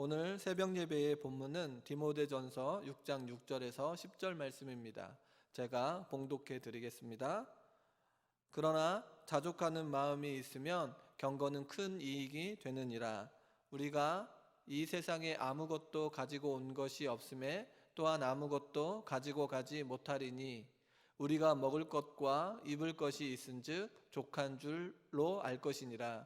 오늘 새벽 예배의 본문은 디모데전서 6장 6절에서 10절 말씀입니다. 제가 봉독해 드리겠습니다. 그러나 자족하는 마음이 있으면 경건은 큰 이익이 되느니라. 우리가 이 세상에 아무것도 가지고 온 것이 없음에 또한 아무것도 가지고 가지 못하리니 우리가 먹을 것과 입을 것이 있은즉 족한 줄로 알 것이니라.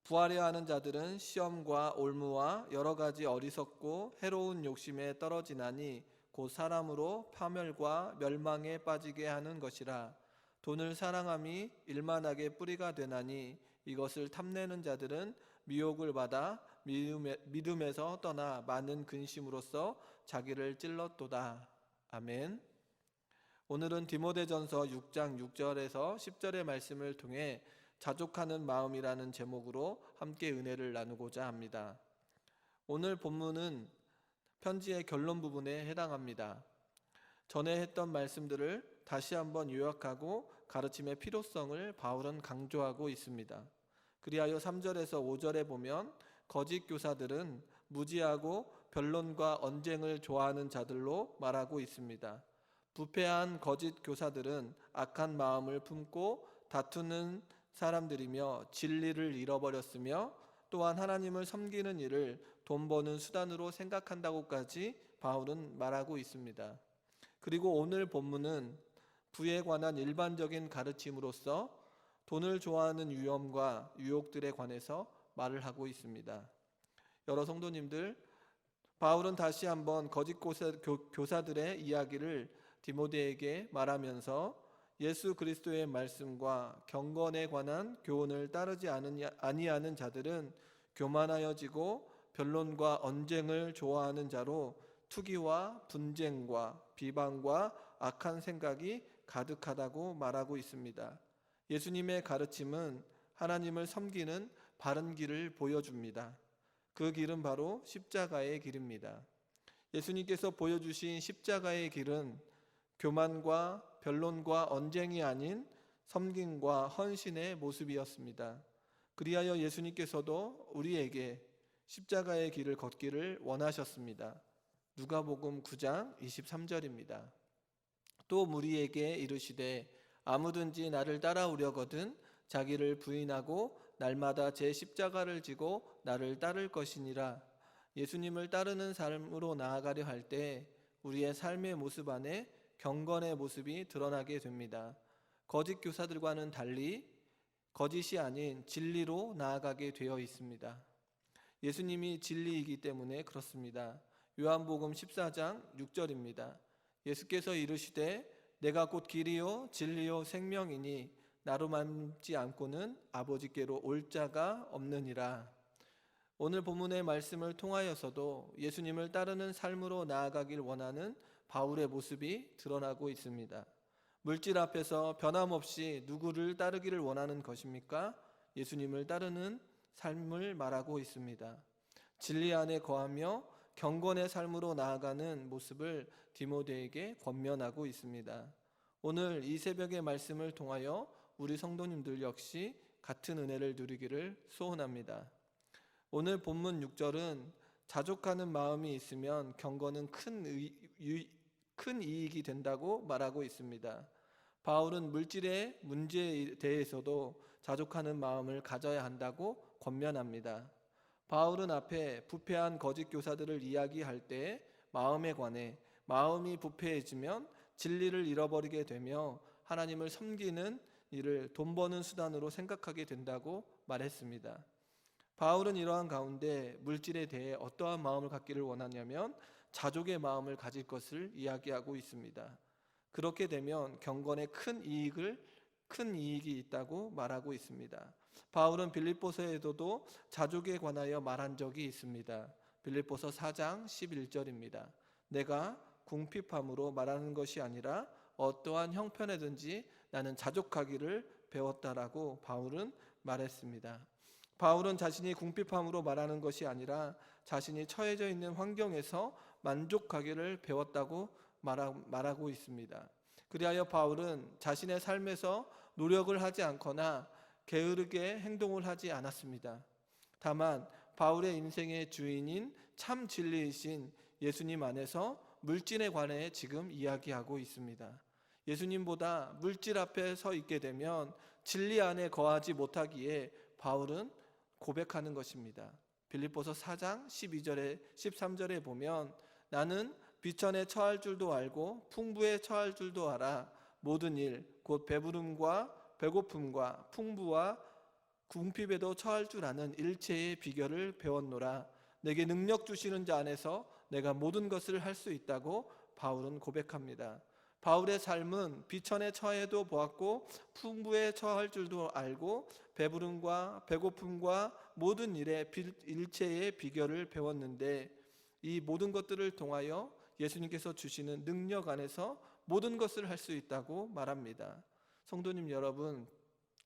부하려 하는 자들은 시험과 올무와 여러 가지 어리석고 해로운 욕심에 떨어지나니 곧 사람으로 파멸과 멸망에 빠지게 하는 것이라. 돈을 사랑함이 일만하게 뿌리가 되나니 이것을 탐내는 자들은 미혹을 받아 믿음에서 떠나 많은 근심으로써 자기를 찔렀도다. 아멘. 오늘은 디모데전서 6장 6절에서 10절의 말씀을 통해 자족하는 마음이라는 제목으로 함께 은혜를 나누고자 합니다. 오늘 본문은 편지의 결론 부분에 해당합니다. 전에 했던 말씀들을 다시 한번 요약하고 가르침의 필요성을 바울은 강조하고 있습니다. 그리하여 3절에서 5절에 보면 거짓 교사들은 무지하고 변론과 언쟁을 좋아하는 자들로 말하고 있습니다. 부패한 거짓 교사들은 악한 마음을 품고 다투는 사람들이며 진리를 잃어버렸으며 또한 하나님을 섬기는 일을 돈 버는 수단으로 생각한다고까지 바울은 말하고 있습니다. 그리고 오늘 본문은 부에 관한 일반적인 가르침으로서 돈을 좋아하는 위험과 유혹들에 관해서 말을 하고 있습니다. 여러 성도님들, 바울은 다시 한번 거짓 교사들의 이야기를 디모데에게 말하면서 예수 그리스도의 말씀과 경건에 관한 교훈을 따르지 아니하는 자들은 교만하여지고 변론과 언쟁을 좋아하는 자로 투기와 분쟁과 비방과 악한 생각이 가득하다고 말하고 있습니다. 예수님의 가르침은 하나님을 섬기는 바른 길을 보여줍니다. 그 길은 바로 십자가의 길입니다. 예수님께서 보여주신 십자가의 길은 교만과 변론과 언쟁이 아닌 섬김과 헌신의 모습이었습니다. 그리하여 예수님께서도 우리에게 십자가의 길을 걷기를 원하셨습니다. 누가복음 9장 23절입니다. 또 무리에게 이르시되 아무든지 나를 따라오려거든 자기를 부인하고 날마다 제 십자가를 지고 나를 따를 것이니라. 예수님을 따르는 삶으로 나아가려 할 때 우리의 삶의 모습 안에 경건의 모습이 드러나게 됩니다. 거짓 교사들과는 달리 거짓이 아닌 진리로 나아가게 되어 있습니다. 예수님이 진리이기 때문에 그렇습니다. 요한복음 14장 6절입니다. 예수께서 이르시되 내가 곧 길이요 진리요 생명이니 나로 남지 않고는 아버지께로 올 자가 없느니라. 오늘 본문의 말씀을 통하여서도 예수님을 따르는 삶으로 나아가길 원하는 바울의 모습이 드러나고 있습니다. 물질 앞에서 변함없이 누구를 따르기를 원하는 것입니까? 예수님을 따르는 삶을 말하고 있습니다. 진리 안에 거하며 경건의 삶으로 나아가는 모습을 디모데에게 권면하고 있습니다. 오늘 이 새벽의 말씀을 통하여 우리 성도님들 역시 같은 은혜를 누리기를 소원합니다. 오늘 본문 6절은 자족하는 마음이 있으면 경건은 큰 이익이 된다고 말하고 있습니다. 바울은 물질의 문제에 대해서도 자족하는 마음을 가져야 한다고 권면합니다. 바울은 앞에 부패한 거짓 교사들을 이야기할 때 마음에 관해 마음이 부패해지면 진리를 잃어버리게 되며 하나님을 섬기는 일을 돈 버는 수단으로 생각하게 된다고 말했습니다. 바울은 이러한 가운데 물질에 대해 어떠한 마음을 갖기를 원하냐면 자족의 마음을 가질 것을 이야기하고 있습니다. 그렇게 되면 경건에 큰 이익이 있다고 말하고 있습니다. 바울은 빌립보서에도 자족에 관하여 말한 적이 있습니다. 빌립보서 4장 11절입니다. 내가 궁핍함으로 말하는 것이 아니라 어떠한 형편에든지 나는 자족하기를 배웠다라고 바울은 말했습니다. 바울은 자신이 궁핍함으로 말하는 것이 아니라 자신이 처해져 있는 환경에서 만족하기를 배웠다고 말하고 있습니다. 그리하여 바울은 자신의 삶에서 노력을 하지 않거나 게으르게 행동을 하지 않았습니다. 다만 바울의 인생의 주인인 참 진리이신 예수님 안에서 물질에 관해 지금 이야기하고 있습니다. 예수님보다 물질 앞에 서 있게 되면 진리 안에 거하지 못하기에 바울은 고백하는 것입니다. 빌립보서 4장 12절에 13절에 보면 나는 비천에 처할 줄도 알고 풍부에 처할 줄도 알아 모든 일 곧 배부름과 배고픔과 풍부와 궁핍에도 처할 줄 아는 일체의 비결을 배웠노라. 내게 능력 주시는 자 안에서 내가 모든 것을 할 수 있다고 바울은 고백합니다. 바울의 삶은 비천에 처해도 보았고 풍부에 처할 줄도 알고 배부름과 배고픔과 모든 일체의 비결을 배웠는데 이 모든 것들을 통하여 예수님께서 주시는 능력 안에서 모든 것을 할 수 있다고 말합니다. 성도님 여러분,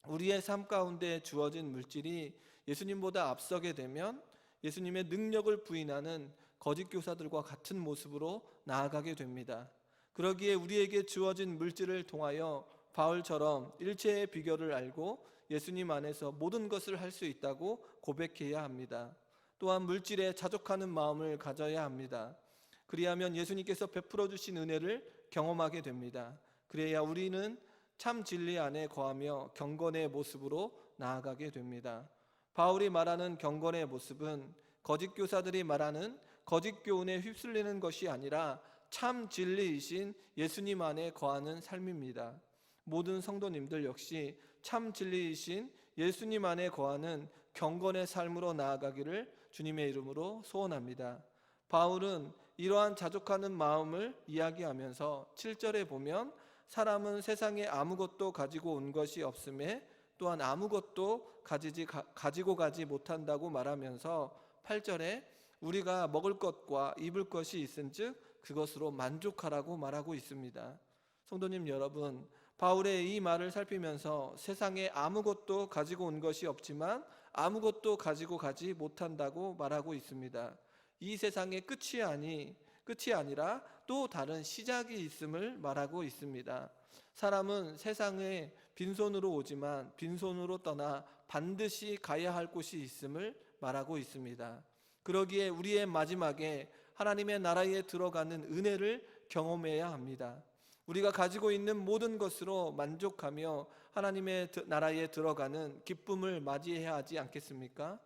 우리의 삶 가운데 주어진 물질이 예수님보다 앞서게 되면 예수님의 능력을 부인하는 거짓 교사들과 같은 모습으로 나아가게 됩니다. 그러기에 우리에게 주어진 물질을 통하여 바울처럼 일체의 비결을 알고 예수님 안에서 모든 것을 할 수 있다고 고백해야 합니다. 또한 물질에 자족하는 마음을 가져야 합니다. 그리하면 예수님께서 베풀어 주신 은혜를 경험하게 됩니다. 그래야 우리는 참 진리 안에 거하며 경건의 모습으로 나아가게 됩니다. 바울이 말하는 경건의 모습은 거짓 교사들이 말하는 거짓 교훈에 휩쓸리는 것이 아니라 참 진리이신 예수님 안에 거하는 삶입니다. 모든 성도님들 역시 참 진리이신 예수님 안에 거하는 경건의 삶으로 나아가기를 주님의 이름으로 소원합니다. 바울은 이러한 자족하는 마음을 이야기하면서 7절에 보면 사람은 세상에 아무것도 가지고 온 것이 없음에 또한 아무것도 가지고 가지 못한다고 말하면서 8절에 우리가 먹을 것과 입을 것이 있은즉 그것으로 만족하라고 말하고 있습니다. 성도님 여러분, 바울의 이 말을 살피면서 세상에 아무것도 가지고 온 것이 없지만 아무것도 가지고 가지 못한다고 말하고 있습니다. 이 세상의 끝이 아니라 또 다른 시작이 있음을 말하고 있습니다. 사람은 세상에 빈손으로 오지만 빈손으로 떠나 반드시 가야 할 곳이 있음을 말하고 있습니다. 그러기에 우리의 마지막에 하나님의 나라에 들어가는 은혜를 경험해야 합니다. 우리가 가지고 있는 모든 것으로 만족하며 하나님의 나라에 들어가는 기쁨을 맞이해야 하지 않겠습니까?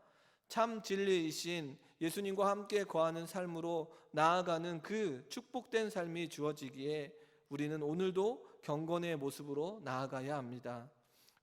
참 진리이신 예수님과 함께 거하는 삶으로 나아가는 그 축복된 삶이 주어지기에 우리는 오늘도 경건의 모습으로 나아가야 합니다.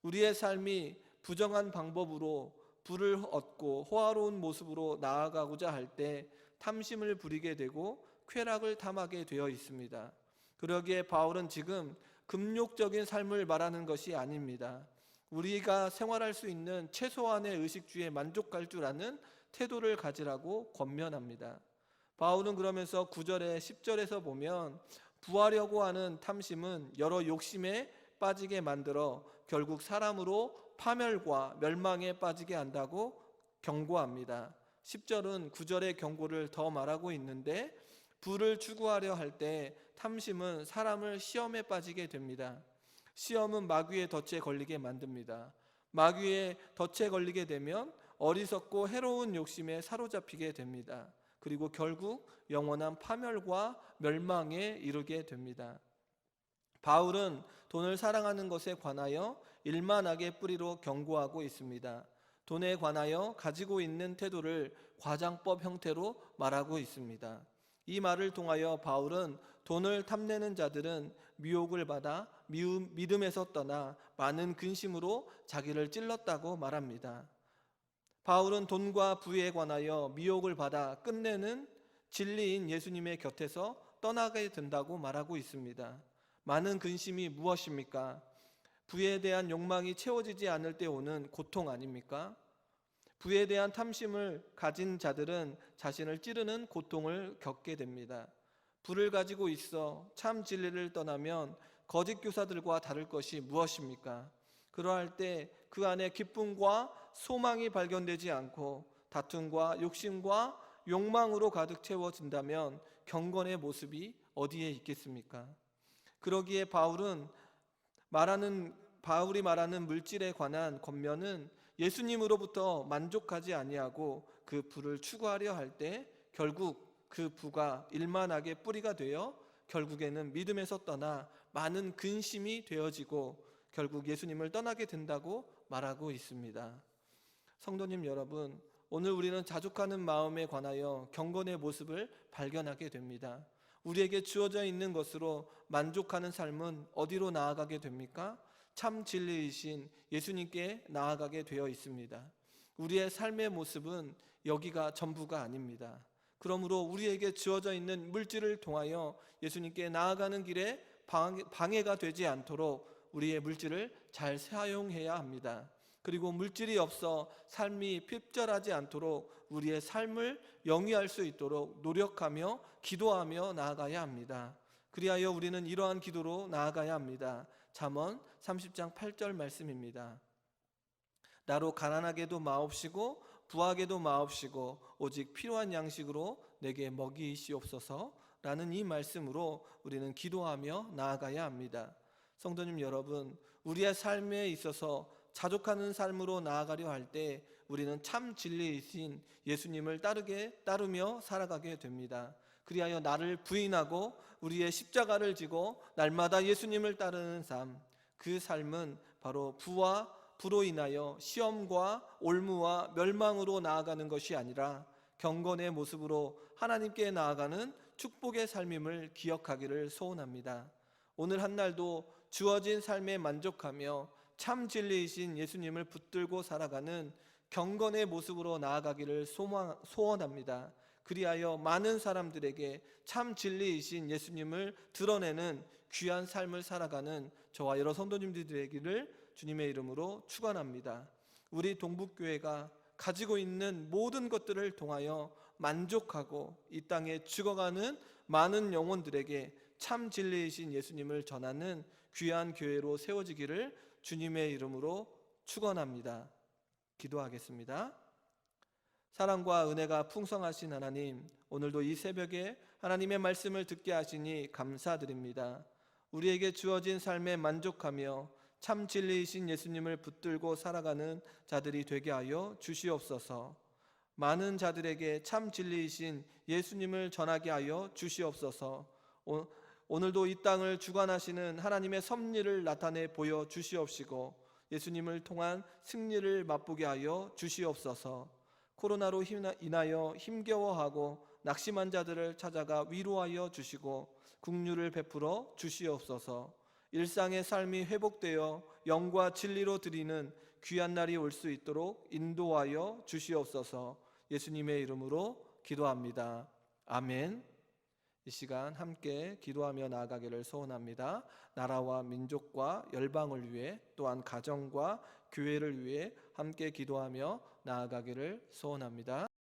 우리의 삶이 부정한 방법으로 부를 얻고 호화로운 모습으로 나아가고자 할 때 탐심을 부리게 되고 쾌락을 탐하게 되어 있습니다. 그러기에 바울은 지금 금욕적인 삶을 말하는 것이 아닙니다. 우리가 생활할 수 있는 최소한의 의식주에 만족할 줄 아는 태도를 가지라고 권면합니다. 바울은 그러면서 9절에 10절에서 보면 부하려고 하는 탐심은 여러 욕심에 빠지게 만들어 결국 사람으로 파멸과 멸망에 빠지게 한다고 경고합니다. 10절은 9절의 경고를 더 말하고 있는데 부를 추구하려 할 때 탐심은 사람을 시험에 빠지게 됩니다. 시험은 마귀의 덫에 걸리게 만듭니다. 마귀의 덫에 걸리게 되면 어리석고 해로운 욕심에 사로잡히게 됩니다. 그리고 결국 영원한 파멸과 멸망에 이르게 됩니다. 바울은 돈을 사랑하는 것에 관하여 일만하게 뿌리로 경고하고 있습니다. 돈에 관하여 가지고 있는 태도를 과장법 형태로 말하고 있습니다. 이 말을 통하여 바울은 돈을 탐내는 자들은 미혹을 받아 믿음에서 떠나 많은 근심으로 자기를 찔렀다고 말합니다. 바울은 돈과 부에 관하여 미혹을 받아 끝내는 진리인 예수님의 곁에서 떠나게 된다고 말하고 있습니다. 많은 근심이 무엇입니까? 부에 대한 욕망이 채워지지 않을 때 오는 고통 아닙니까? 부에 대한 탐심을 가진 자들은 자신을 찌르는 고통을 겪게 됩니다. 부를 가지고 있어 참 진리를 떠나면 거짓 교사들과 다를 것이 무엇입니까? 그러할 때 그 안에 기쁨과 소망이 발견되지 않고 다툼과 욕심과 욕망으로 가득 채워진다면 경건의 모습이 어디에 있겠습니까? 그러기에 바울이 말하는 물질에 관한 권면은 예수님으로부터 만족하지 아니하고 그 부를 추구하려 할 때 결국 그 부가 일만하게 뿌리가 되어 결국에는 믿음에서 떠나 많은 근심이 되어지고 결국 예수님을 떠나게 된다고 말하고 있습니다. 성도님 여러분, 오늘 우리는 자족하는 마음에 관하여 경건의 모습을 발견하게 됩니다. 우리에게 주어져 있는 것으로 만족하는 삶은 어디로 나아가게 됩니까? 참 진리이신 예수님께 나아가게 되어 있습니다. 우리의 삶의 모습은 여기가 전부가 아닙니다. 그러므로 우리에게 주어져 있는 물질을 통하여 예수님께 나아가는 길에 방해가 되지 않도록 우리의 물질을 잘 사용해야 합니다. 그리고 물질이 없어 삶이 핍절하지 않도록 우리의 삶을 영위할 수 있도록 노력하며 기도하며 나아가야 합니다. 그리하여 우리는 이러한 기도로 나아가야 합니다. 잠언 30장 8절 말씀입니다. 나로 가난하게도 마옵시고 부하게도 마옵시고 오직 필요한 양식으로 내게 먹이시옵소서 라는 이 말씀으로 우리는 기도하며 나아가야 합니다. 성도님 여러분, 우리의 삶에 있어서 자족하는 삶으로 나아가려 할 때 우리는 참 진리이신 예수님을 따르며 살아가게 됩니다. 그리하여 나를 부인하고 우리의 십자가를 지고 날마다 예수님을 따르는 삶, 그 삶은 바로 부와 부로 인하여 시험과 올무와 멸망으로 나아가는 것이 아니라 경건의 모습으로 하나님께 나아가는 축복의 삶임을 기억하기를 소원합니다. 오늘 한 날도 주어진 삶에 만족하며 참 진리이신 예수님을 붙들고 살아가는 경건의 모습으로 나아가기를 소원합니다. 그리하여 많은 사람들에게 참 진리이신 예수님을 드러내는 귀한 삶을 살아가는 저와 여러 성도님들이 되기를 주님의 이름으로 축원합니다. 우리 동북교회가 가지고 있는 모든 것들을 통하여 만족하고 이 땅에 죽어가는 많은 영혼들에게 참 진리이신 예수님을 전하는 귀한 교회로 세워지기를 주님의 이름으로 축원합니다. 기도하겠습니다. 사랑과 은혜가 풍성하신 하나님, 오늘도 이 새벽에 하나님의 말씀을 듣게 하시니 감사드립니다. 우리에게 주어진 삶에 만족하며 참 진리이신 예수님을 붙들고 살아가는 자들이 되게 하여 주시옵소서. 많은 자들에게 참 진리이신 예수님을 전하게 하여 주시옵소서. 오늘도 이 땅을 주관하시는 하나님의 섭리를 나타내 보여 주시옵시고 예수님을 통한 승리를 맛보게 하여 주시옵소서. 코로나로 인하여 힘겨워하고 낙심한 자들을 찾아가 위로하여 주시고 긍휼을 베풀어 주시옵소서. 일상의 삶이 회복되어 영과 진리로 드리는 귀한 날이 올 수 있도록 인도하여 주시옵소서. 예수님의 이름으로 기도합니다. 아멘. 이 시간 함께 기도하며 나아가기를 소원합니다. 나라와 민족과 열방을 위해 또한 가정과 교회를 위해 함께 기도하며 나아가기를 소원합니다.